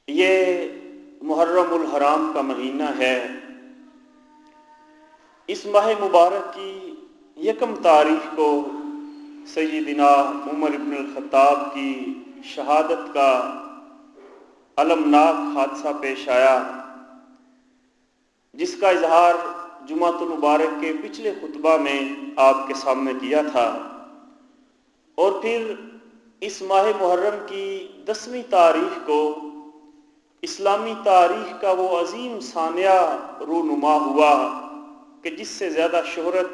یہ محرم الحرام کا مہینہ ہے۔ اس ماہ مبارک کی یکم تاریخ کو سیدنا عمر بن الخطاب کی شہادت کا المناک حادثہ پیش آیا، جس کا اظہار جمعۃ المبارک کے پچھلے خطبہ میں آپ کے سامنے کیا تھا، اور پھر اس ماہ محرم کی 10ویں تاریخ کو اسلامی تاریخ کا وہ عظیم سانحہ رونما ہوا کہ جس سے زیادہ شہرت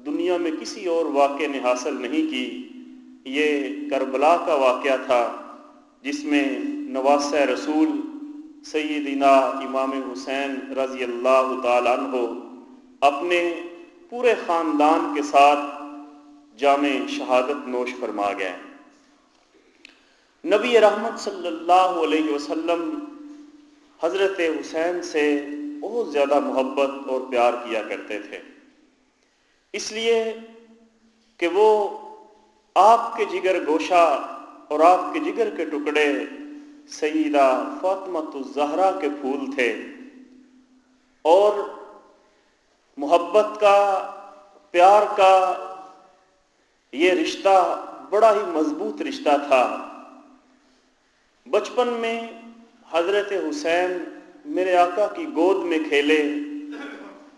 دنیا میں کسی اور واقعے نے حاصل نہیں کی۔ یہ کربلا کا واقعہ تھا، جس میں نواسہ رسول سیدنا امام حسین رضی اللہ تعالیٰ عنہ اپنے پورے خاندان کے ساتھ جام شہادت نوش فرما گئے۔ نبی رحمت صلی اللہ علیہ وسلم حضرت حسین سے بہت زیادہ محبت اور پیار کیا کرتے تھے، اس لیے کہ وہ آپ کے جگر گوشہ اور آپ کے جگر کے ٹکڑے سیدہ فاطمہ الزہرا کے پھول تھے، اور محبت کا، پیار کا یہ رشتہ بڑا ہی مضبوط رشتہ تھا۔ بچپن میں حضرت حسین میرے آقا کی گود میں کھیلے،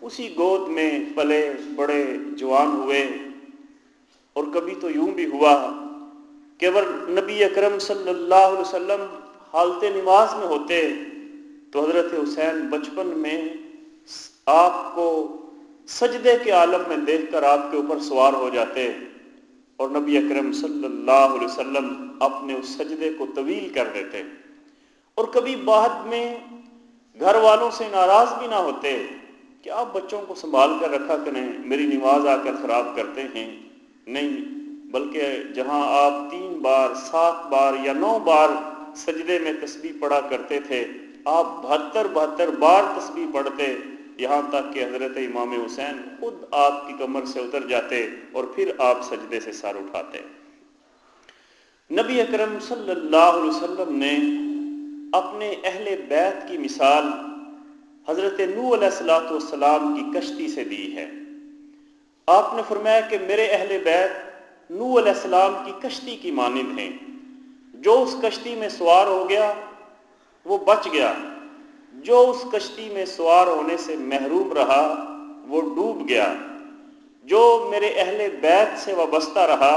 اسی گود میں پلے بڑے، جوان ہوئے، اور کبھی تو یوں بھی ہوا کہ اگر نبی اکرم صلی اللہ علیہ وسلم حالت نماز میں ہوتے تو حضرت حسین بچپن میں آپ کو سجدے کے عالم میں دیکھ کر آپ کے اوپر سوار ہو جاتے، اور نبی اکرم صلی اللہ علیہ وسلم اپنے اس سجدے کو طویل کر دیتے، اور کبھی بعد میں گھر والوں سے ناراض بھی نہ ہوتے کہ آپ بچوں کو سنبھال کر رکھا کریں، میری نماز آ کر خراب کرتے ہیں۔ نہیں، بلکہ جہاں آپ 3 بار، 7 بار یا 9 بار سجدے میں تسبیح پڑھا کرتے تھے، آپ 72 بار تسبیح پڑھتے، یہاں تک کہ حضرت امام حسین خود آپ کی کمر سے اتر جاتے اور پھر آپ سجدے سے سر اٹھاتے۔ نبی اکرم صلی اللہ علیہ وسلم نے اپنے اہل بیت کی مثال حضرت نوح علیہ السلام کی کشتی سے دی ہے۔ آپ نے فرمایا کہ میرے اہل بیت نوح علیہ السلام کی کشتی کی مانند ہیں، جو اس کشتی میں سوار ہو گیا وہ بچ گیا، جو اس کشتی میں سوار ہونے سے محروم رہا وہ ڈوب گیا۔ جو میرے اہل بیت سے وابستہ رہا،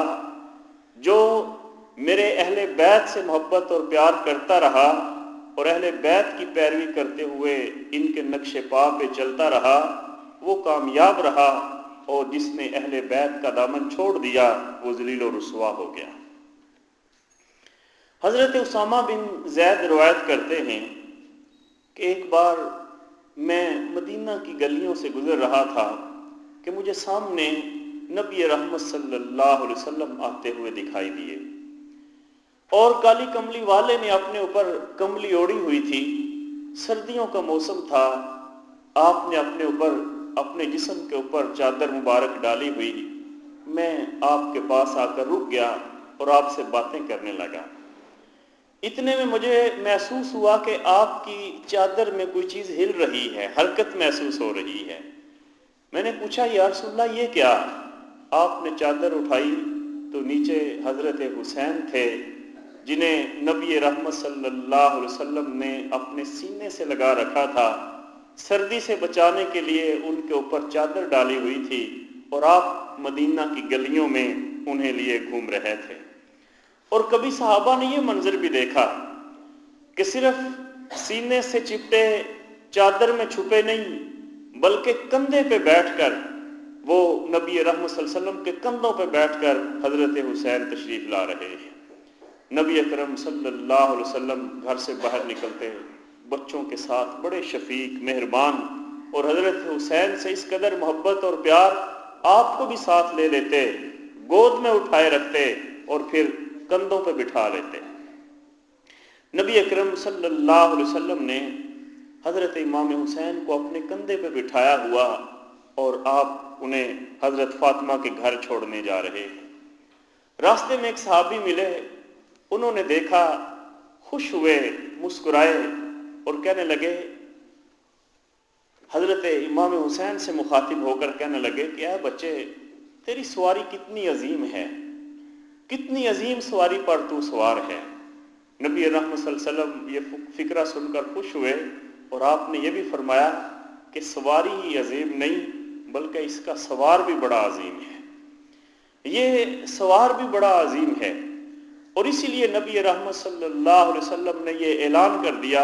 جو میرے اہل بیت سے محبت اور پیار کرتا رہا اور اہل بیت کی پیروی کرتے ہوئے ان کے نقش پا پہ چلتا رہا، وہ کامیاب رہا، اور جس نے اہل بیت کا دامن چھوڑ دیا وہ ذلیل و رسوا ہو گیا۔ حضرت اسامہ بن زید روایت کرتے ہیں کہ ایک بار میں مدینہ کی گلیوں سے گزر رہا تھا کہ مجھے سامنے نبی رحمت صلی اللہ علیہ وسلم آتے ہوئے دکھائی دیے، اور کالی کملی والے نے اپنے اوپر کملی اوڑھی ہوئی تھی، سردیوں کا موسم تھا، آپ نے اپنے اوپر، اپنے جسم کے اوپر چادر مبارک ڈالی ہوئی۔ میں آپ کے پاس آ کر رک گیا اور آپ سے باتیں کرنے لگا۔ اتنے میں مجھے محسوس ہوا کہ آپ کی چادر میں کوئی چیز ہل رہی ہے، حرکت محسوس ہو رہی ہے۔ میں نے پوچھا یا رسول اللہ یہ کیا؟ آپ نے چادر اٹھائی تو نیچے حضرت حسین تھے، جنہیں نبی رحمت صلی اللہ علیہ وسلم نے اپنے سینے سے لگا رکھا تھا، سردی سے بچانے کے لیے ان کے اوپر چادر ڈالی ہوئی تھی، اور آپ مدینہ کی گلیوں میں انہیں لیے گھوم رہے تھے۔ اور کبھی صحابہ نے یہ منظر بھی دیکھا کہ صرف سینے سے چپٹے چادر میں چھپے نہیں، بلکہ کندھے پہ بیٹھ کر وہ نبی رحمت صلی اللہ علیہ وسلم کے کندھوں پہ بیٹھ کر حضرت حسین تشریف لا رہے ہیں۔ نبی اکرم صلی اللہ علیہ وسلم گھر سے باہر نکلتے بچوں کے ساتھ بڑے شفیق، مہربان، اور حضرت حسین سے اس قدر محبت اور پیار، آپ کو بھی ساتھ لے لیتے، گود میں اٹھائے رکھتے اور پھر کندھوں پہ بٹھا لیتے۔ نبی اکرم صلی اللہ علیہ وسلم نے حضرت امام حسین کو اپنے کندھے پہ بٹھایا ہوا، اور آپ انہیں حضرت فاطمہ کے گھر چھوڑنے جا رہے ہیں۔ راستے میں ایک صحابی ملے، انہوں نے دیکھا خوش ہوئے, مسکرائے اور کہنے لگے, حضرت امام حسین سے مخاطب ہو کر کہنے لگے کہ اے بچے, تیری سواری کتنی عظیم ہے, کتنی عظیم سواری پر تو سوار ہے. نبی رحمت صلی اللہ علیہ وسلم یہ فکرہ سن کر خوش ہوئے اور آپ نے یہ بھی فرمایا کہ سواری ہی عظیم نہیں بلکہ اس کا سوار بھی بڑا عظیم ہے, یہ سوار بھی بڑا عظیم ہے. اور اسی لیے نبی رحمت صلی اللہ علیہ وسلم نے یہ اعلان کر دیا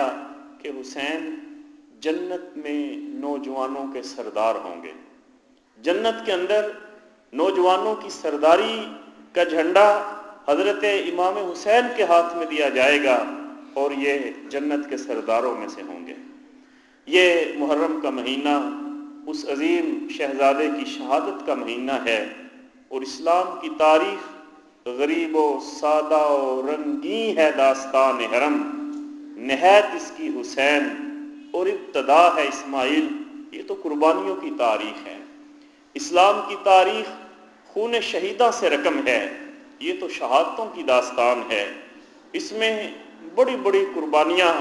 کہ حسین جنت میں نوجوانوں کے سردار ہوں گے. جنت کے اندر نوجوانوں کی سرداری کا جھنڈا حضرت امام حسین کے ہاتھ میں دیا جائے گا اور یہ جنت کے سرداروں میں سے ہوں گے. یہ محرم کا مہینہ اس عظیم شہزادے کی شہادت کا مہینہ ہے اور اسلام کی تاریخ غریب و سادہ و رنگین ہے داستان حرم. نہایت اس کی حسین اور ابتدا ہے اسماعیل. یہ تو قربانیوں کی تاریخ ہے. اسلام کی تاریخ خون شہیدہ سے رقم ہے. یہ تو شہادتوں کی داستان ہے. اس میں بڑی بڑی قربانیاں,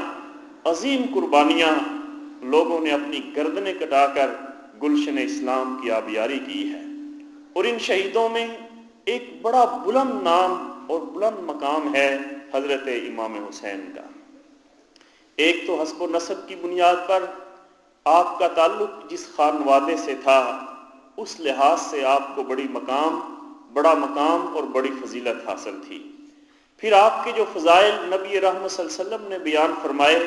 عظیم قربانیاں لوگوں نے اپنی گردنیں کٹا کر گلشن اسلام کی آبیاری کی ہے. اور ان شہیدوں میں ایک بڑا بلند نام اور بلند مقام ہے حضرت امام حسین کا. ایک تو حسب و نسب کی بنیاد پر آپ کا تعلق جس خانوادے سے تھا اس لحاظ سے آپ کو بڑا مقام اور بڑی فضیلت حاصل تھی. پھر آپ کے جو فضائل نبی رحمت صلی اللہ علیہ وسلم نے بیان فرمائے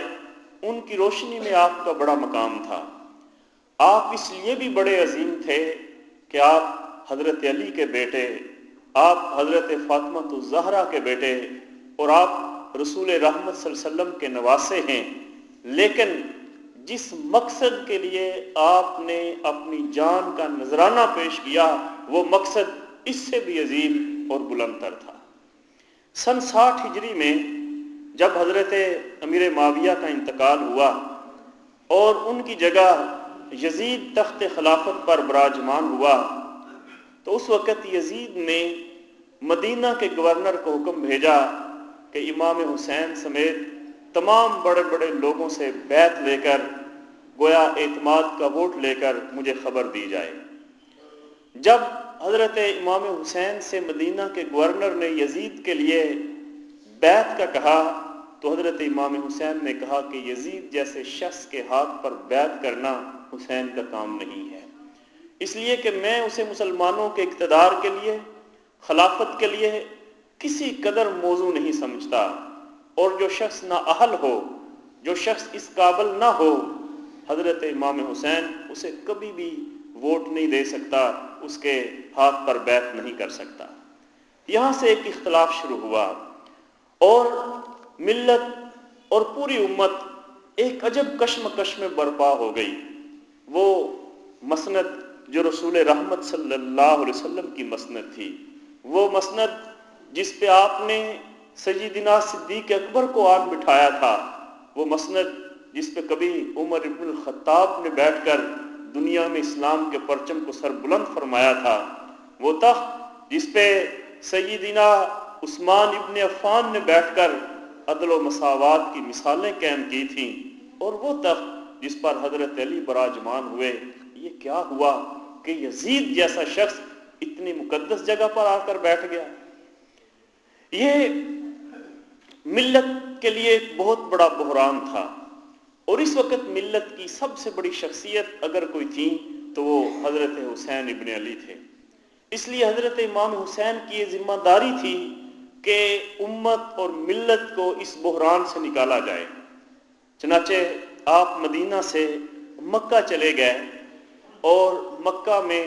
ان کی روشنی میں آپ کا بڑا مقام تھا. آپ اس لیے بھی بڑے عظیم تھے کہ آپ حضرت علی کے بیٹے, آپ حضرت فاطمہ الزہرا کے بیٹے اور آپ رسول رحمت صلی اللہ علیہ وسلم کے نواسے ہیں. لیکن جس مقصد کے لیے آپ نے اپنی جان کا نذرانہ پیش کیا وہ مقصد اس سے بھی عظیم اور بلند تر تھا. سن 60 ہجری میں جب حضرت امیر معاویہ کا انتقال ہوا اور ان کی جگہ یزید تخت خلافت پر براجمان ہوا تو اس وقت یزید نے مدینہ کے گورنر کو حکم بھیجا کہ امام حسین سمیت تمام بڑے بڑے لوگوں سے بیعت لے کر گویا اعتماد کا ووٹ لے کر مجھے خبر دی جائے. جب حضرت امام حسین سے مدینہ کے گورنر نے یزید کے لیے بیعت کا کہا تو حضرت امام حسین نے کہا کہ یزید جیسے شخص کے ہاتھ پر بیعت کرنا حسین کا کام نہیں ہے, اس لیے کہ میں اسے مسلمانوں کے اقتدار کے لیے, خلافت کے لیے کسی قدر موضوع نہیں سمجھتا, اور جو شخص نااہل ہو, جو شخص اس قابل نہ ہو, حضرت امام حسین اسے کبھی بھی ووٹ نہیں دے سکتا, اس کے ہاتھ پر بیعت نہیں کر سکتا. یہاں سے ایک اختلاف شروع ہوا اور ملت اور پوری امت ایک عجب کشمکش میں برپا ہو گئی. وہ مسند جو رسول رحمت صلی اللہ علیہ وسلم کی مسند تھی, وہ مسند جس پہ آپ نے سیدنا صدیق اکبر کو آن بٹھایا تھا, وہ مسند جس پہ کبھی عمر ابن الخطاب نے بیٹھ کر دنیا میں اسلام کے پرچم کو سر بلند فرمایا تھا, وہ تخت جس پہ سیدنا عثمان ابن عفان نے بیٹھ کر عدل و مساوات کی مثالیں قائم کی تھیں, اور وہ تخت جس پر حضرت علی براجمان ہوئے. یہ کیا ہوا کہ یزید جیسا شخص اتنی مقدس جگہ پر آ کر بیٹھ گیا؟ یہ ملت کے لیے ایک بہت بڑا بحران تھا, اور اس وقت ملت کی سب سے بڑی شخصیت اگر کوئی تھی تو وہ حضرت حسین ابن علی تھے. اس لیے حضرت امام حسین کی یہ ذمہ داری تھی کہ امت اور ملت کو اس بحران سے نکالا جائے. چنانچہ آپ مدینہ سے مکہ چلے گئے اور مکہ میں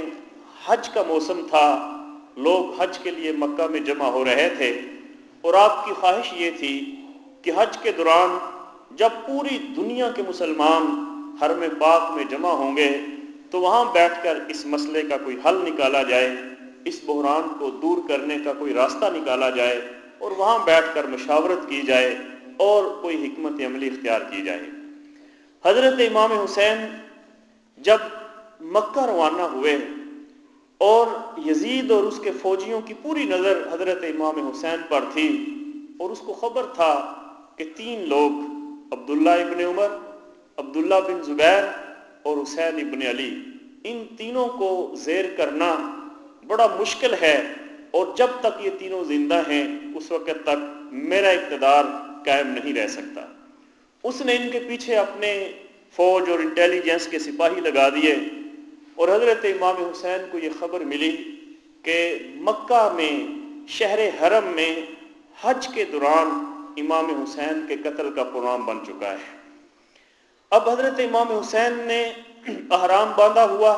حج کا موسم تھا, لوگ حج کے لیے مکہ میں جمع ہو رہے تھے, اور آپ کی خواہش یہ تھی کہ حج کے دوران جب پوری دنیا کے مسلمان حرم پاک میں جمع ہوں گے تو وہاں بیٹھ کر اس مسئلے کا کوئی حل نکالا جائے, اس بحران کو دور کرنے کا کوئی راستہ نکالا جائے, اور وہاں بیٹھ کر مشاورت کی جائے اور کوئی حکمت عملی اختیار کی جائے. حضرت امام حسین جب مکہ روانہ ہوئے اور یزید اور اس کے فوجیوں کی پوری نظر حضرت امام حسین پر تھی, اور اس کو خبر تھا کہ 3 لوگ عبداللہ ابن عمر، عبداللہ بن زبیر اور حسین ابن علی، ان تینوں کو زیر کرنا بڑا مشکل ہے، اور جب تک یہ تینوں زندہ ہیں اس وقت تک میرا اقتدار قائم نہیں رہ سکتا۔ اس نے ان کے پیچھے اپنے فوج اور انٹیلیجنس کے سپاہی لگا دیے، اور حضرت امام حسین کو یہ خبر ملی کہ مکہ میں شہر حرم میں حج کے دوران امام حسین کے قتل کا پروگرام بن چکا ہے۔ اب حضرت امام حسین نے احرام باندھا ہوا،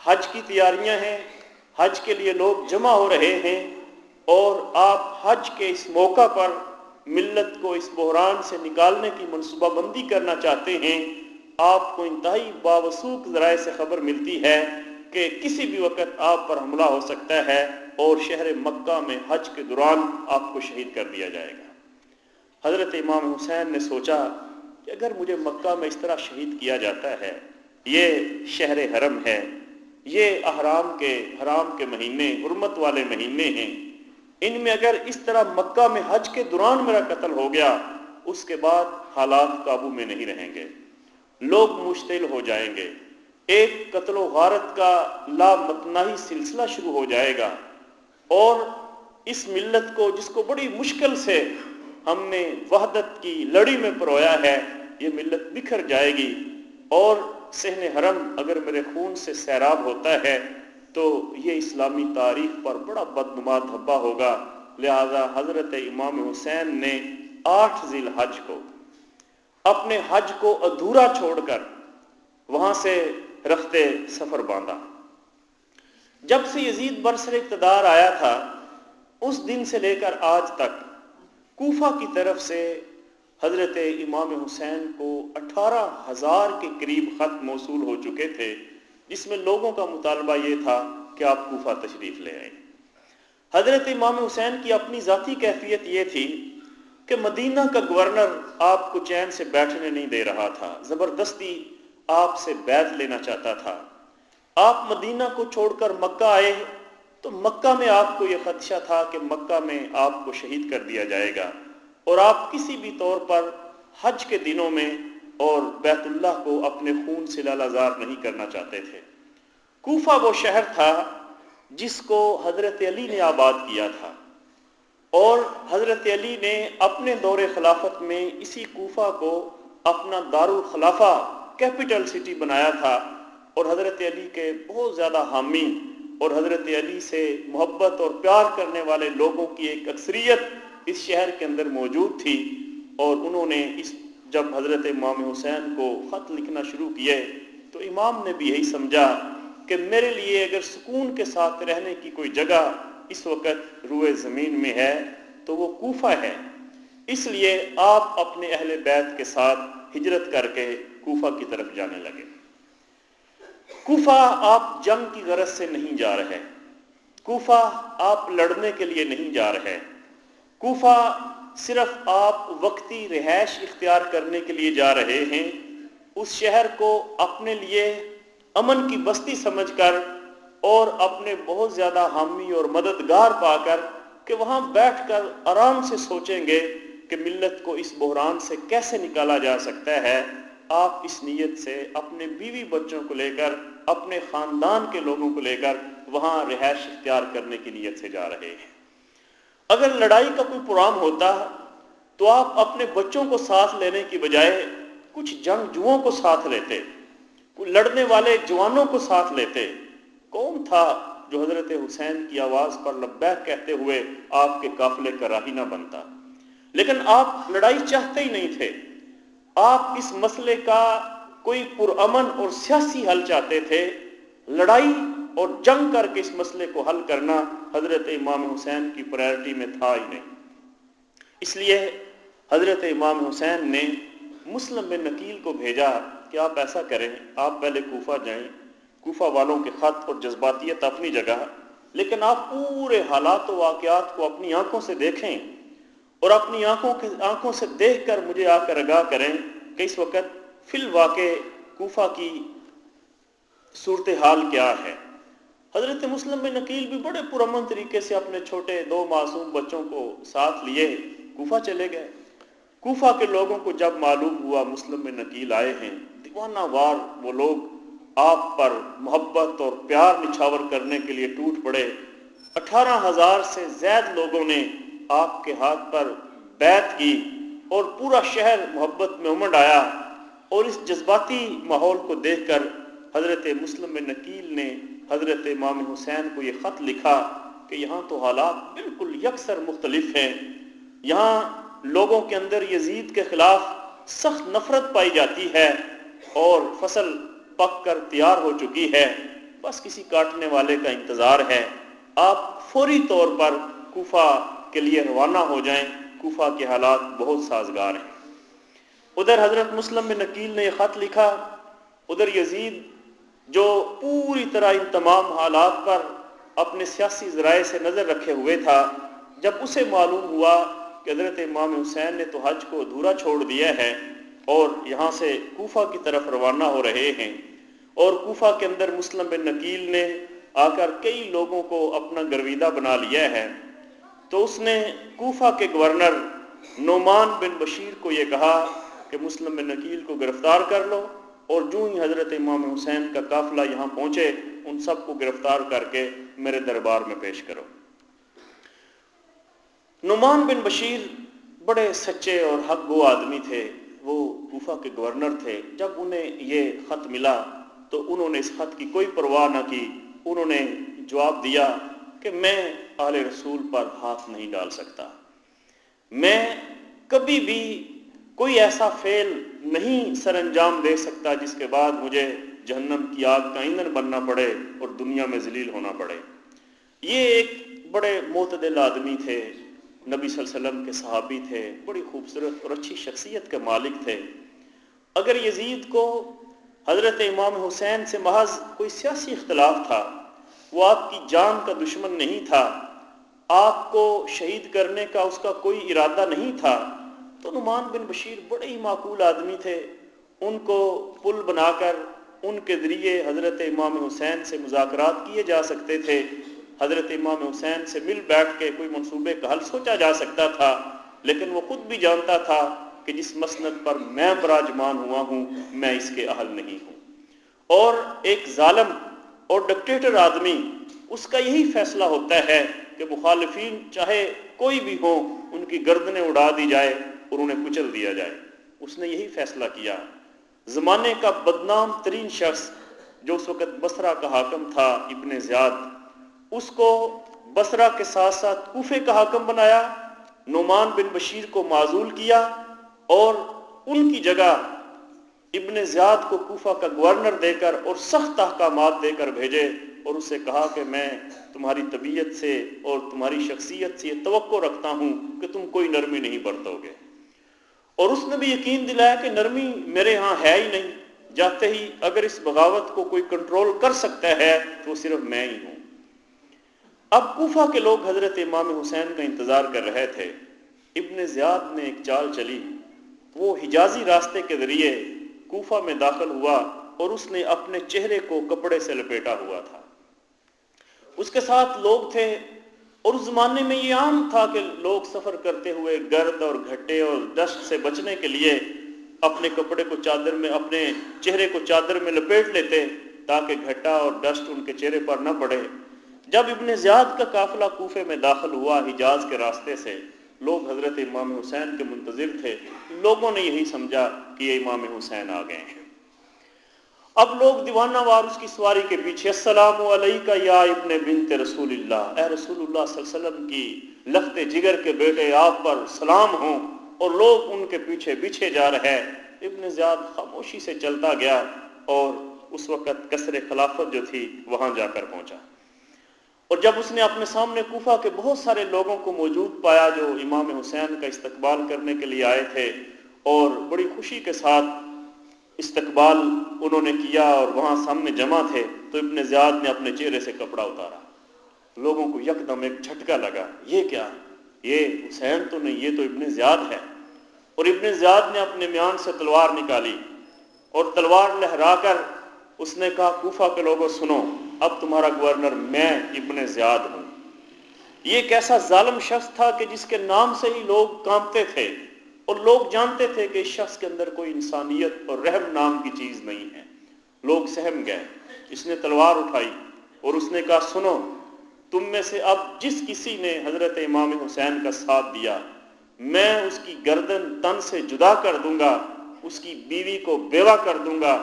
حج کی تیاریاں ہیں، حج کے لیے لوگ جمع ہو رہے ہیں، اور آپ حج کے اس موقع پر ملت کو اس بحران سے نکالنے کی منصوبہ بندی کرنا چاہتے ہیں۔ آپ کو انتہائی باوثوق ذرائع سے خبر ملتی ہے کہ کسی بھی وقت آپ پر حملہ ہو سکتا ہے اور شہر مکہ میں حج کے دوران آپ کو شہید کر دیا جائے گا۔ حضرت امام حسین نے سوچا کہ اگر مجھے مکہ میں اس طرح شہید کیا جاتا ہے، یہ شہر حرم ہے، یہ حرام کے مہینے، حرمت والے مہینے ہیں، ان میں اگر اس طرح مکہ میں حج کے دوران میرا قتل ہو گیا، اس کے بعد حالات قابو میں نہیں رہیں گے، لوگ مشتعل ہو جائیں گے، ایک قتل و غارت کا لامتناہی سلسلہ شروع ہو جائے گا، اور اس ملت کو جس کو بڑی مشکل سے ہم نے وحدت کی لڑی میں پرویا ہے، یہ ملت بکھر جائے گی، اور صحن حرم اگر میرے خون سے سیراب ہوتا ہے تو یہ اسلامی تاریخ پر بڑا بدنما دھبا ہوگا۔ لہذا حضرت امام حسین نے 8 ذی الحج کو اپنے حج کو ادھورا چھوڑ کر وہاں سے رخت سفر باندھا۔ جب سے یزید برسر اقتدار آیا تھا، اس دن سے لے کر آج تک کوفہ کی طرف سے حضرت امام حسین کو 18,000 کے قریب خط موصول ہو چکے تھے، جس میں لوگوں کا مطالبہ یہ تھا کہ آپ کوفہ تشریف لے آئیں۔ حضرت امام حسین کی اپنی ذاتی کیفیت یہ تھی کہ مدینہ کا گورنر آپ کو چین سے بیٹھنے نہیں دے رہا تھا، زبردستی آپ سے بیعت لینا چاہتا تھا۔ آپ مدینہ کو چھوڑ کر مکہ آئے تو مکہ میں آپ کو یہ خدشہ تھا کہ مکہ میں آپ کو شہید کر دیا جائے گا، اور آپ کسی بھی طور پر حج کے دنوں میں اور بیت اللہ کو اپنے خون سے لالازار نہیں کرنا چاہتے تھے۔ کوفہ وہ شہر تھا جس کو حضرت علی نے آباد کیا تھا، اور حضرت علی نے اپنے دور خلافت میں اسی کوفہ کو اپنا دارالخلافہ کیپٹل سٹی بنایا تھا، اور حضرت علی کے بہت زیادہ حامی اور حضرت علی سے محبت اور پیار کرنے والے لوگوں کی ایک اکثریت اس شہر کے اندر موجود تھی، اور انہوں نے جب حضرت امام حسین کو خط لکھنا شروع کیے تو امام نے بھی یہی سمجھا کہ میرے لیے اگر سکون کے ساتھ رہنے کی کوئی جگہ اس وقت روئے زمین میں ہے تو وہ کوفہ ہے۔ اس لیے آپ اپنے اہل بیت کے ساتھ ہجرت کر کے کوفہ کی طرف جانے لگے۔ کوفہ آپ جنگ کی غرض سے نہیں جا رہے، کوفہ آپ لڑنے کے لیے نہیں جا رہے، کوفہ صرف آپ وقتی رہائش اختیار کرنے کے لیے جا رہے ہیں۔ اس شہر کو اپنے لیے امن کی بستی سمجھ کر اور اپنے بہت زیادہ حامی اور مددگار پا کر کہ وہاں بیٹھ کر آرام سے سوچیں گے کہ ملت کو اس بحران سے کیسے نکالا جا سکتا ہے، آپ اس نیت سے اپنے بیوی بچوں کو لے کر، اپنے خاندان کے لوگوں کو لے کر وہاں رہائش اختیار کرنے کی نیت سے جا رہے ہیں۔ اگر لڑائی کا کوئی پروگرام ہوتا تو آپ اپنے بچوں کو ساتھ لینے کی بجائے کچھ جنگجوؤں کو ساتھ لیتے، لڑنے والے جوانوں کو ساتھ لیتے۔ کون تھا جو حضرت حسین کی آواز پر لبیک کہتے ہوئے آپ کے قافلے کا راہی نہ بنتا؟ لیکن آپ لڑائی چاہتے ہی نہیں تھے، آپ اس مسئلے کا کوئی پرامن اور سیاسی حل چاہتے تھے۔ لڑائی اور جنگ کر کے اس مسئلے کو حل کرنا حضرت امام حسین کی پرائرٹی میں تھا ہی نہیں۔ اس لیے حضرت امام حسین نے مسلم بن نقیل کو بھیجا کہ آپ ایسا کریں، آپ پہلے کوفہ جائیں، کوفہ والوں کے خط اور جذباتیت اپنی جگہ، لیکن آپ پورے حالات و واقعات کو اپنی آنکھوں سے دیکھیں، اور اپنی آنکھوں سے دیکھ کر مجھے آ کر آگاہ کریں کہ اس وقت فی الواقع کوفہ کی صورتحال کیا ہے۔ حضرت مسلم بن نقیل بھی بڑے پرامن طریقے سے اپنے چھوٹے 2 معصوم بچوں کو ساتھ لیے کوفہ چلے گئے۔ کوفہ کے لوگوں کو جب معلوم ہوا مسلم بن عقیل آئے ہیں، دیوانہ وار وہ لوگ آپ پر محبت اور پیار نچھاور کرنے کے لیے ٹوٹ پڑے۔ 18,000 سے زائد لوگوں نے آپ کے ہاتھ پر بیعت کی اور پورا شہر محبت میں امنڈ آیا۔ اور اس جذباتی ماحول کو دیکھ کر حضرت مسلم بن عقیل نے حضرت امام حسین کو یہ خط لکھا کہ یہاں تو حالات بالکل یکسر مختلف ہیں، یہاں لوگوں کے اندر یزید کے خلاف سخت نفرت پائی جاتی ہے اور فصل پک کر تیار ہو چکی ہے، بس کسی کاٹنے والے کا انتظار ہے، آپ فوری طور پر کوفہ کے لیے روانہ ہو جائیں، کوفہ کے حالات بہت سازگار ہیں۔ ادھر حضرت مسلم بن عقیل نے یہ خط لکھا، ادھر یزید جو پوری طرح ان تمام حالات پر اپنے سیاسی ذرائع سے نظر رکھے ہوئے تھا، جب اسے معلوم ہوا کہ حضرت امام حسین نے تو حج کو ادھورا چھوڑ دیا ہے اور یہاں سے کوفہ کی طرف روانہ ہو رہے ہیں، اور کوفہ کے اندر مسلم بن عقیل نے آ کر کئی لوگوں کو اپنا گرویدہ بنا لیا ہے، تو اس نے کوفہ کے گورنر نعمان بن بشیر کو یہ کہا کہ مسلم بن عقیل کو گرفتار کر لو، اور جو ہی حضرت امام حسین کا قافلہ یہاں پہنچے ان سب کو گرفتار کر کے میرے دربار میں پیش کرو۔ نعمان بن بشیر بڑے سچے اور حق گو آدمی تھے، وہ کوفہ کے گورنر تھے۔ جب انہیں یہ خط ملا تو انہوں نے اس خط کی کوئی پرواہ نہ کی، انہوں نے جواب دیا کہ میں آل رسول پر ہاتھ نہیں ڈال سکتا، میں کبھی بھی کوئی ایسا فعل نہیں سر انجام دے سکتا جس کے بعد مجھے جہنم کی آگ کا ایندھن بننا پڑے اور دنیا میں ذلیل ہونا پڑے۔ یہ ایک بڑے معتدل آدمی تھے، نبی صلی اللہ علیہ وسلم کے صحابی تھے، بڑی خوبصورت اور اچھی شخصیت کے مالک تھے۔ اگر یزید کو حضرت امام حسین سے محض کوئی سیاسی اختلاف تھا، وہ آپ کی جان کا دشمن نہیں تھا، آپ کو شہید کرنے کا اس کا کوئی ارادہ نہیں تھا، تو نعمان بن بشیر بڑے ہی معقول آدمی تھے، ان کو پل بنا کر ان کے ذریعے حضرت امام حسین سے مذاکرات کیے جا سکتے تھے، حضرت امام حسین سے مل بیٹھ کے کوئی منصوبے کا حل سوچا جا سکتا تھا، لیکن وہ خود بھی جانتا تھا کہ جس مسند پر میں براجمان ہوا ہوں میں اس کے اہل نہیں ہوں۔ اور ایک ظالم اور ڈکٹیٹر آدمی، اس کا یہی فیصلہ ہوتا ہے کہ مخالفین چاہے کوئی بھی ہو ان کی گردنیں اڑا دی جائے اور انہیں کچل دیا جائے۔ اس نے یہی فیصلہ کیا۔ زمانے کا بدنام ترین شخص جو اس وقت بصرہ کا حاکم تھا ابن زیاد، اس کو بصرہ کے ساتھ ساتھ کوفے کا حاکم بنایا، نعمان بن بشیر کو معزول کیا اور ان کی جگہ ابن زیاد کو کوفہ کا گورنر دے کر اور سخت احکامات دے کر بھیجے، اور اسے کہا کہ میں تمہاری طبیعت سے اور تمہاری شخصیت سے یہ توقع رکھتا ہوں کہ تم کوئی نرمی نہیں برتو گے، اور اس نے بھی یقین دلایا کہ نرمی میرے ہاں ہے ہی نہیں، جاتے ہی اگر اس بغاوت کو کوئی کنٹرول کر سکتا ہے تو وہ صرف میں ہی ہوں۔ اب کوفہ کے لوگ حضرت امام حسین کا انتظار کر رہے تھے۔ ابن زیاد نے ایک چال چلی، وہ حجازی راستے کے ذریعے کوفہ میں داخل ہوا اور اس نے اپنے چہرے کو کپڑے سے لپیٹا ہوا تھا، اس کے ساتھ لوگ تھے، اور اس زمانے میں یہ عام تھا کہ لوگ سفر کرتے ہوئے گرد اور گھٹے اور ڈسٹ سے بچنے کے لیے اپنے کپڑے کو چادر میں، اپنے چہرے کو چادر میں لپیٹ لیتے تاکہ گھٹا اور ڈسٹ ان کے چہرے پر نہ پڑے۔ جب ابن زیاد کا قافلہ کوفے میں داخل ہوا حجاز کے راستے سے، لوگ حضرت امام حسین کے منتظر تھے، لوگوں نے یہی سمجھا کہ یہ امام حسین آ گئے ہیں۔ اب لوگ دیوانہ وار اس کی سواری کے پیچھے، السلام علیکہ یا ابن بنت رسول اللہ، اے رسول اللہ صلی اللہ علیہ وسلم کی لخت جگر کے بیٹے آپ پر سلام ہوں، اور لوگ ان کے پیچھے پیچھے جا رہے۔ ابن زیاد خاموشی سے چلتا گیا اور اس وقت قصر خلافت جو تھی وہاں جا کر پہنچا، اور جب اس نے اپنے سامنے کوفہ کے بہت سارے لوگوں کو موجود پایا جو امام حسین کا استقبال کرنے کے لیے آئے تھے، اور بڑی خوشی کے ساتھ استقبال انہوں نے کیا اور وہاں سامنے جمع تھے، تو ابن زیاد نے اپنے چہرے سے کپڑا اتارا۔ لوگوں کو یکدم ایک جھٹکا لگا، یہ کیا، یہ حسین تو نہیں، یہ تو ابن زیاد ہے۔ اور ابن زیاد نے اپنے میان سے تلوار نکالی اور تلوار لہرا کر اس نے کہا، کوفہ کے لوگوں سنو، اب تمہارا گورنر میں ابن زیاد ہوں۔ یہ ایک ایسا ظالم شخص تھا کہ جس کے نام سے ہی لوگ کانپتے تھے، اور لوگ جانتے تھے کہ اس شخص کے اندر کوئی انسانیت اور رحم نام کی چیز نہیں ہے۔ لوگ سہم گئے۔ اس نے تلوار اٹھائی اور اس نے کہا سنو، تم میں سے اب جس کسی نے حضرت امام حسین کا ساتھ دیا، میں اس کی گردن تن سے جدا کر دوں گا، اس کی بیوی کو بیوہ کر دوں گا،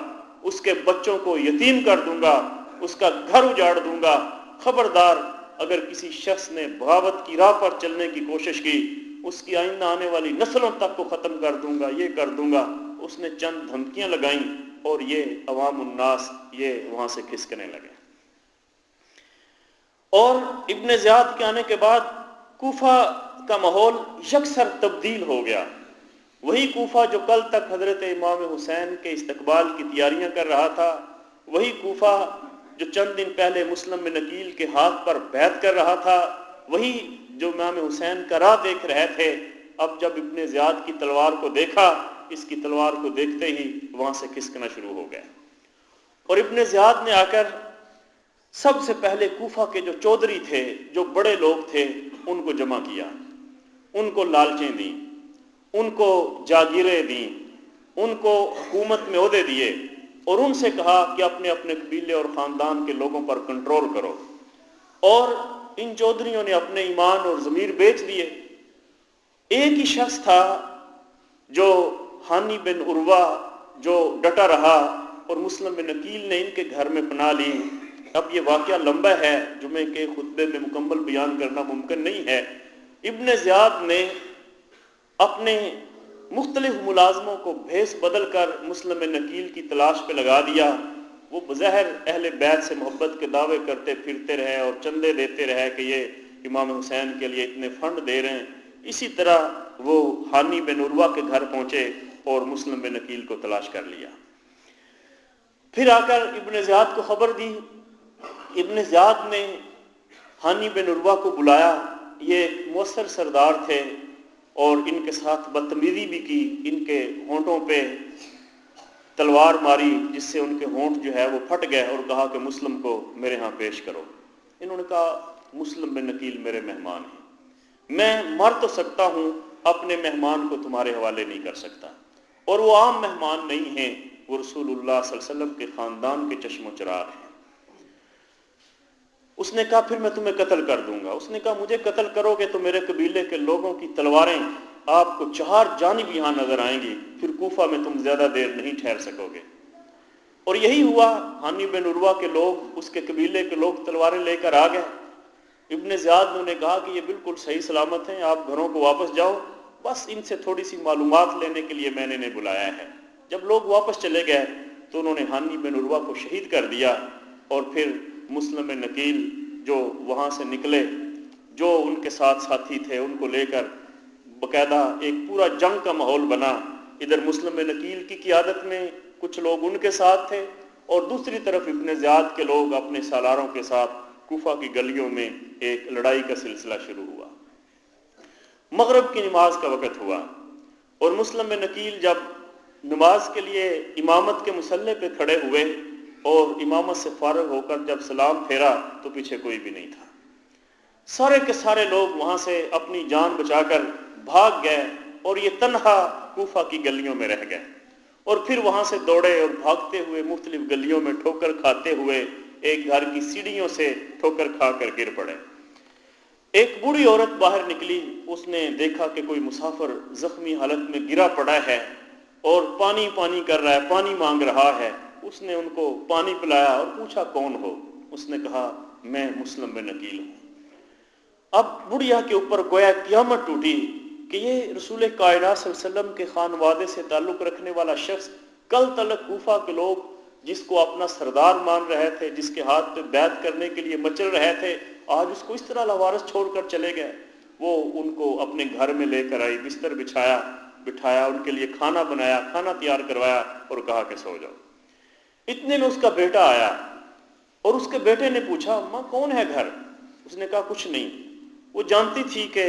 اس کے بچوں کو یتیم کر دوں گا، اس کا گھر اجاڑ دوں گا۔ خبردار، اگر کسی شخص نے بغاوت کی راہ پر چلنے کی کوشش کی، اس کی آئندہ آنے والی نسلوں تک کو ختم کر دوں گا، یہ کر دوں گا۔ اس نے چند دھمکیاں لگائیں اور یہ عوام الناس یہ وہاں سے کھسکنے لگے۔ اور ابن زیاد کے آنے کے بعد کوفہ کا ماحول یکسر تبدیل ہو گیا۔ وہی کوفہ جو کل تک حضرت امام حسین کے استقبال کی تیاریاں کر رہا تھا، وہی کوفہ جو چند دن پہلے مسلم بن عقیل کے ہاتھ پر بیعت کر رہا تھا، وہی جو امام حسین کا راہ دیکھ رہے تھے، اب جب ابن زیاد کی تلوار کو دیکھا، اس کی تلوار کو دیکھتے ہی وہاں سے کھسکنا شروع ہو گئے۔ اور ابن زیاد نے آ کر سب سے پہلے کوفہ کے جو چودھری تھے، جو بڑے لوگ تھے، ان کو جمع کیا، ان کو لالچیں دیں، ان کو جاگیریں دیں، ان کو حکومت میں عہدے دیے، اور ان سے کہا کہ اپنے اپنے قبیلے اور خاندان کے لوگوں پر کنٹرول کرو۔ اور ان چودھریوں نے اپنے ایمان اور ضمیر بیچ دیے۔ ایک ہی شخص تھا جو ہانی بن عروہ، جو ڈٹا رہا اور مسلم بن عقیل نے ان کے گھر میں پناہ لی۔ اب یہ واقعہ لمبا ہے، جمعے کے خطبے میں مکمل بیان کرنا ممکن نہیں ہے۔ ابن زیاد نے اپنے مختلف ملازموں کو بھیس بدل کر مسلم بن عقیل کی تلاش پہ لگا دیا۔ وہ بظاہر اہل بیت سے محبت کے دعوے کرتے پھرتے رہے اور چندے دیتے رہے کہ یہ امام حسین کے لیے اتنے فنڈ دے رہے ہیں۔ اسی طرح وہ ہانی بن عروہ کے گھر پہنچے اور مسلم بن عقیل کو تلاش کر لیا۔ پھر آ کر ابن زیاد کو خبر دی۔ ابن زیاد نے ہانی بن عروہ کو بلایا۔ یہ ایک مؤثر سردار تھے اور ان کے ساتھ بدتمیزی بھی کی، ان کے ہونٹوں پہ تلوار ماری جس سے ان کے ہونٹ جو ہے وہ پھٹ گئے، اور کہا کہ مسلم کو میرے ہاں پیش کرو۔ انہوں نے کہا مسلم بن عقیل میرے مہمان ہیں، میں مر تو سکتا ہوں، اپنے مہمان کو تمہارے حوالے نہیں کر سکتا، اور وہ عام مہمان نہیں ہیں، وہ رسول اللہ صلی اللہ علیہ وسلم کے خاندان کے چشم و چراغ ہیں۔ اس نے کہا پھر میں تمہیں قتل کر دوں گا۔ اس نے کہا مجھے قتل کرو گے تو میرے قبیلے کے لوگوں کی تلواریں آپ کو چار جانب یہاں نظر آئیں گی، پھر کوفہ میں تم زیادہ دیر نہیں ٹھہر سکو گے۔ اور یہی ہوا، ہانی بن عروہ کے لوگ، اس کے قبیلے کے لوگ تلواریں لے کر آ گئے۔ ابن زیاد نے کہا کہ یہ بالکل صحیح سلامت ہیں، آپ گھروں کو واپس جاؤ، بس ان سے تھوڑی سی معلومات لینے کے لیے میں نے انہیں بلایا ہے۔ جب لوگ واپس چلے گئے تو انہوں نے ہانی بن عروہ کو شہید کر دیا، اور پھر مسلم بن عقیل جو وہاں سے نکلے، جو ان کے ساتھ ساتھی تھے، ان کو لے کر باقاعدہ ایک پورا جنگ کا ماحول بنا۔ ادھر مسلم بن عقیل کی قیادت میں کچھ لوگ ان کے ساتھ تھے، اور دوسری طرف ابن زیاد کے لوگ اپنے سالاروں کے ساتھ کوفہ کی گلیوں میں ایک لڑائی کا سلسلہ شروع ہوا۔ مغرب کی نماز کا وقت ہوا، اور مسلم بن عقیل جب نماز کے لیے امامت کے مصلی پہ کھڑے ہوئے اور امامت سے فارغ ہو کر جب سلام پھیرا تو پیچھے کوئی بھی نہیں تھا۔ سارے کے سارے لوگ وہاں سے اپنی جان بچا کر بھاگ گئے، اور یہ تنہا کوفہ کی گلیوں میں رہ گئے، اور پھر وہاں سے دوڑے اور بھاگتے ہوئے مختلف گلیوں میں ٹھوکر کھاتے ہوئے ایک گھر کی سیڑھیوں سے ٹھوکر کھا کر گر پڑے۔ ایک بوڑھی عورت باہر نکلی، اس نے دیکھا کہ کوئی مسافر زخمی حالت میں گرا پڑا ہے اور پانی پانی کر رہا ہے، پانی مانگ رہا ہے۔ اس نے ان کو پانی پلایا اور پوچھا کون ہو؟ اس نے کہا میں مسلم بن عقیل ہوں۔ اب بڑھیا کے اوپر گویا قیامت ٹوٹی کہ یہ رسول کائنات صلی اللہ علیہ وسلم کے خانوادے سے تعلق رکھنے والا شخص، کل تلک کوفہ کے لوگ جس کو اپنا سردار مان رہے تھے، جس کے ہاتھ پہ بیعت کرنے کے لیے مچل رہے تھے، آج اس کو اس طرح لاوارث چھوڑ کر چلے گئے۔ وہ ان کو اپنے گھر میں لے کر آئی، بستر بٹھایا، ان کے لیے کھانا بنایا، کھانا تیار کروایا اور کہا کہ سو جاؤ۔ اتنے میں اس کا بیٹا آیا، اور اس کے بیٹے نے پوچھا ماں کون ہے گھر؟ اس نے کہا کچھ نہیں۔ وہ جانتی تھی کہ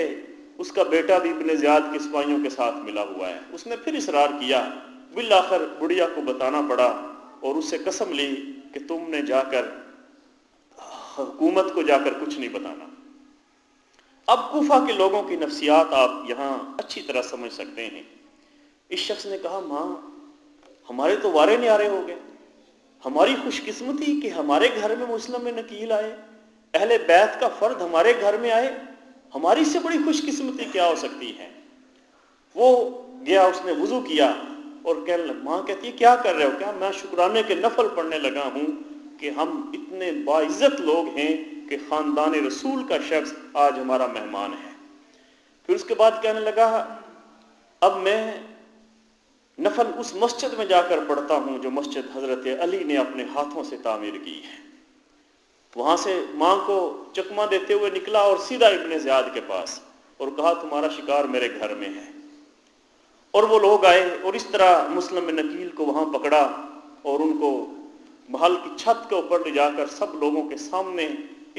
اس کا بیٹا بھی ابن زیاد کے سپاہیوں کے ساتھ ملا ہوا ہے۔ اس نے پھر اصرار کیا، بالآخر بڑھیا کو بتانا پڑا، اور اس سے قسم لی کہ تم نے جا کر حکومت کو جا کر کچھ نہیں بتانا۔ اب کوفہ کے لوگوں کی نفسیات آپ یہاں اچھی طرح سمجھ سکتے ہیں۔ اس شخص نے کہا ماں ہمارے تو وارے نیارے ہو گئے، ہماری خوش قسمتی کہ ہمارے گھر میں مسلم نکیل آئے، اہل بیت کا فرد ہمارے گھر میں آئے، ہماری سے بڑی خوش قسمتی کیا ہو سکتی ہے۔ وہ گیا، اس نے وضو کیا اور ماں کہتی ہے کیا کر رہے ہو؟ کیا میں شکرانے کے نفل پڑھنے لگا ہوں کہ ہم اتنے باعزت لوگ ہیں کہ خاندان رسول کا شخص آج ہمارا مہمان ہے۔ پھر اس کے بعد کہنے لگا اب میں نفل اس مسجد میں جا کر پڑھتا ہوں جو مسجد حضرت علی نے اپنے ہاتھوں سے تعمیر کی ہے۔ وہاں سے ماں کو چکمہ دیتے ہوئے نکلا اور سیدھا ابن زیاد کے پاس اور کہا تمہارا شکار میرے گھر میں ہے۔ اور وہ لوگ آئے اور اس طرح مسلم بن نکیل کو وہاں پکڑا اور ان کو محل کی چھت کے اوپر لے جا کر سب لوگوں کے سامنے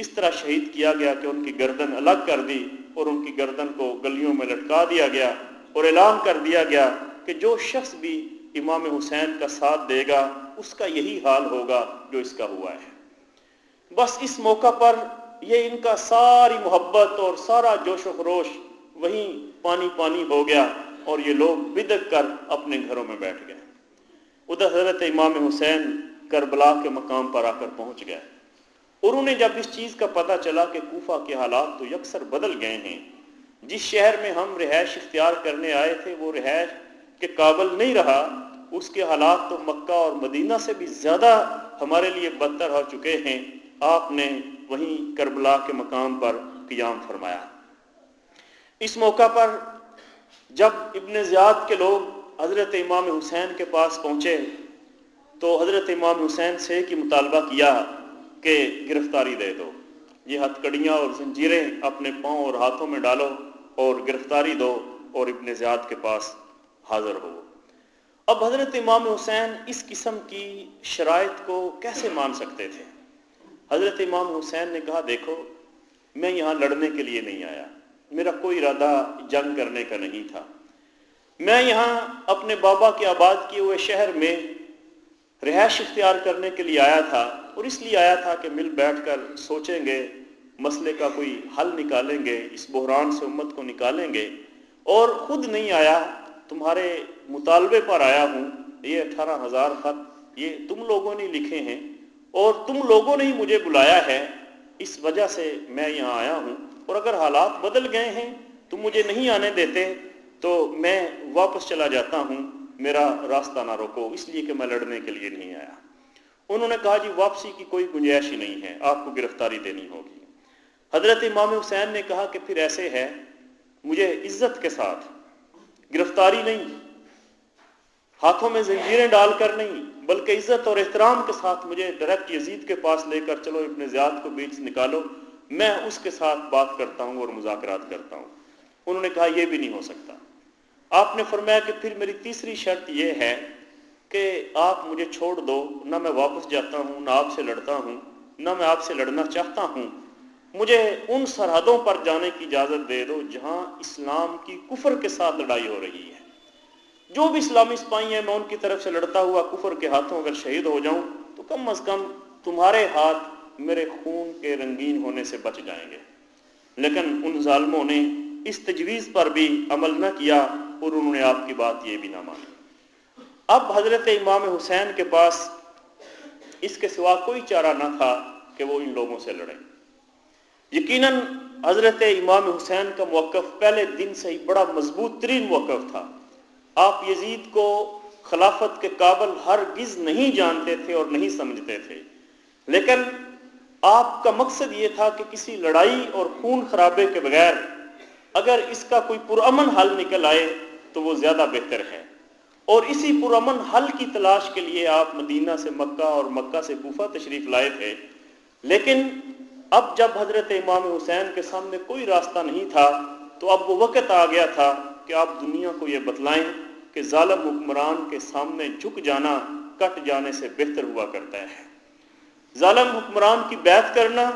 اس طرح شہید کیا گیا کہ ان کی گردن الگ کر دی اور ان کی گردن کو گلیوں میں لٹکا دیا گیا اور اعلان کر دیا گیا کہ جو شخص بھی امام حسین کا ساتھ دے گا اس کا یہی حال ہوگا جو اس کا ہوا ہے۔ بس اس موقع پر یہ ان کا ساری محبت اور سارا جوش و خروش وہیں پانی پانی ہو گیا اور یہ لوگ بدک کر اپنے گھروں میں بیٹھ گئے۔ ادھر حضرت امام حسین کربلا کے مقام پر آ کر پہنچ گئے اور انہیں جب اس چیز کا پتہ چلا کہ کوفہ کے حالات تو یکسر بدل گئے ہیں، جس شہر میں ہم رہائش اختیار کرنے آئے تھے وہ رہائش کے قابل نہیں رہا، اس کے حالات تو مکہ اور مدینہ سے بھی زیادہ ہمارے لیے بدتر ہو چکے ہیں، آپ نے وہیں کربلا کے مقام پر قیام فرمایا۔ اس موقع پر جب ابن زیاد کے لوگ حضرت امام حسین کے پاس پہنچے تو حضرت امام حسین سے کی مطالبہ کیا کہ گرفتاری دے دو، یہ ہتھ کڑیاں اور زنجیریں اپنے پاؤں اور ہاتھوں میں ڈالو اور گرفتاری دو اور ابن زیاد کے پاس حاضر ہو۔ اب حضرت امام حسین اس قسم کی شرائط کو کیسے مان سکتے تھے؟ حضرت امام حسین نے کہا دیکھو میں یہاں لڑنے کے لیے نہیں آیا، میرا کوئی ارادہ جنگ کرنے کا نہیں تھا، میں یہاں اپنے بابا کے آباد کیے ہوئے شہر میں رہائش اختیار کرنے کے لیے آیا تھا اور اس لیے آیا تھا کہ مل بیٹھ کر سوچیں گے، مسئلے کا کوئی حل نکالیں گے، اس بحران سے امت کو نکالیں گے، اور خود نہیں آیا، تمہارے مطالبے پر آیا ہوں۔ یہ 18,000 خط یہ تم لوگوں نے لکھے ہیں اور تم لوگوں نے ہی مجھے بلایا ہے، اس وجہ سے میں یہاں آیا ہوں، اور اگر حالات بدل گئے ہیں تم مجھے نہیں آنے دیتے تو میں واپس چلا جاتا ہوں، میرا راستہ نہ روکو، اس لیے کہ میں لڑنے کے لیے نہیں آیا۔ انہوں نے کہا جی واپسی کی کوئی گنجائش ہی نہیں ہے، آپ کو گرفتاری دینی ہوگی۔ حضرت امام حسین نے کہا کہ پھر ایسے ہے، مجھے عزت کے ساتھ گرفتاری نہیں، ہاتھوں میں زنجیریں ڈال کر نہیں، بلکہ عزت اور احترام کے ساتھ مجھے ڈائریکٹ یزید کے پاس لے کر چلو، ابن زیاد کو بیچ نکالو، میں اس کے ساتھ بات کرتا ہوں اور مذاکرات کرتا ہوں۔ انہوں نے کہا یہ بھی نہیں ہو سکتا۔ آپ نے فرمایا کہ پھر میری تیسری شرط یہ ہے کہ آپ مجھے چھوڑ دو، نہ میں واپس جاتا ہوں، نہ آپ سے لڑتا ہوں، نہ میں آپ سے لڑنا چاہتا ہوں، مجھے ان سرحدوں پر جانے کی اجازت دے دو جہاں اسلام کی کفر کے ساتھ لڑائی ہو رہی ہے، جو بھی اسلامی سپاہی ہیں میں ان کی طرف سے لڑتا ہوا کفر کے ہاتھوں اگر شہید ہو جاؤں تو کم از کم تمہارے ہاتھ میرے خون کے رنگین ہونے سے بچ جائیں گے۔ لیکن ان ظالموں نے اس تجویز پر بھی عمل نہ کیا اور انہوں نے آپ کی بات یہ بھی نہ مانی۔ اب حضرت امام حسین کے پاس اس کے سوا کوئی چارہ نہ تھا کہ وہ ان لوگوں سے لڑیں۔ یقیناً حضرت امام حسین کا موقف پہلے دن سے ہی بڑا مضبوط ترین موقف تھا۔ آپ یزید کو خلافت کے قابل ہرگز نہیں جانتے تھے اور نہیں سمجھتے تھے، لیکن آپ کا مقصد یہ تھا کہ کسی لڑائی اور خون خرابے کے بغیر اگر اس کا کوئی پرامن حل نکل آئے تو وہ زیادہ بہتر ہے، اور اسی پرامن حل کی تلاش کے لیے آپ مدینہ سے مکہ اور مکہ سے کوفہ تشریف لائے تھے۔ لیکن اب جب حضرت امام حسین کے سامنے کوئی راستہ نہیں تھا تو اب وہ وقت آ گیا تھا کہ آپ دنیا کو یہ بتلائیں کہ ظالم حکمران کے سامنے جھک جانا کٹ جانے سے بہتر ہوا کرتا ہے۔ ظالم حکمران کی بیعت کرنا،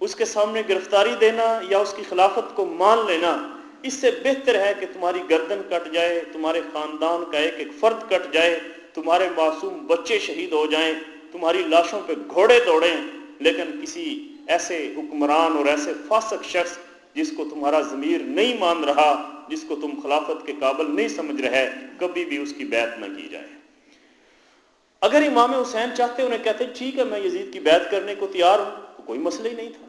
اس کے سامنے گرفتاری دینا یا اس کی خلافت کو مان لینا، اس سے بہتر ہے کہ تمہاری گردن کٹ جائے، تمہارے خاندان کا ایک ایک فرد کٹ جائے، تمہارے معصوم بچے شہید ہو جائیں، تمہاری لاشوں پہ گھوڑے دوڑیں، لیکن کسی ایسے حکمران اور ایسے فاسق شخص جس کو تمہارا ضمیر نہیں مان رہا، جس کو تم خلافت کے قابل نہیں سمجھ رہے، کبھی بھی اس کی بیعت نہ کی جائے۔ اگر امام حسین چاہتے انہیں کہتے ٹھیک ہے میں یزید کی بیعت کرنے کو تیار ہوں، تو کوئی مسئلہ ہی نہیں تھا،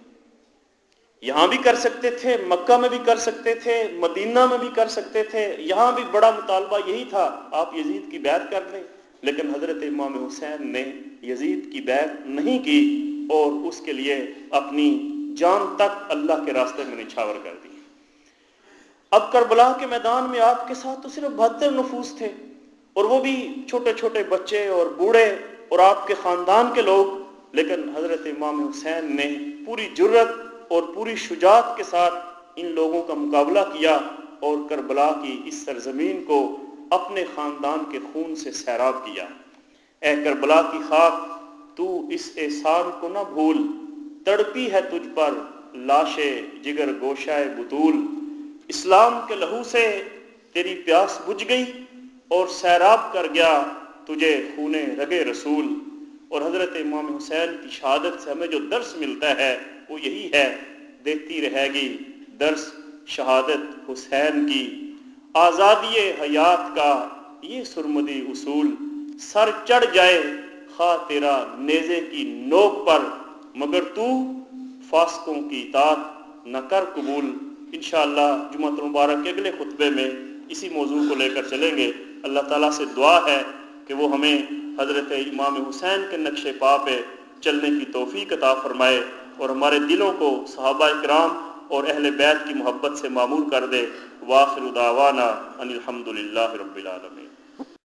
یہاں بھی کر سکتے تھے، مکہ میں بھی کر سکتے تھے، مدینہ میں بھی کر سکتے تھے، یہاں بھی بڑا مطالبہ یہی تھا آپ یزید کی بیعت کر لیں، لیکن حضرت امام حسین نے یزید کی بیعت نہیں کی اور اس کے لیے اپنی جان تک اللہ کے راستے میں نچھاور کر دی۔ اب کربلا کے میدان میں آپ کے ساتھ تو صرف 72 نفوس تھے، اور وہ بھی چھوٹے چھوٹے بچے اور بوڑھے اور آپ کے خاندان کے لوگ، لیکن حضرت امام حسین نے پوری جرت اور پوری شجاعت کے ساتھ ان لوگوں کا مقابلہ کیا اور کربلا کی اس سرزمین کو اپنے خاندان کے خون سے سیراب کیا۔ اے کربلا کی خاک، تو اس احسان کو نہ بھول، تڑپی ہے تجھ پر لاش جگر گوشہ بطول، اسلام کے لہو سے تیری پیاس بجھ گئی اور سیراب کر گیا تجھے خون رگے رسول۔ اور حضرت امام حسین کی شہادت سے ہمیں جو درس ملتا ہے وہ یہی ہے، دیتی رہے گی درس شہادت حسین کی، آزادی حیات کا یہ سرمدی اصول، سر چڑھ جائے خواہ تیرا نیزے کی نوک پر، مگر تو فاسقوں کی اطاعت نہ کر قبول۔ انشاءاللہ جمعۃ المبارک کے اگلے خطبے میں اسی موضوع کو لے کر چلیں گے۔ اللہ تعالیٰ سے دعا ہے کہ وہ ہمیں حضرت امام حسین کے نقش پا پہ چلنے کی توفیق عطا فرمائے اور ہمارے دلوں کو صحابہ کرام اور اہل بیت کی محبت سے معمور کر دے۔ وآخر دعوانا ان الحمد للہ رب العالمین۔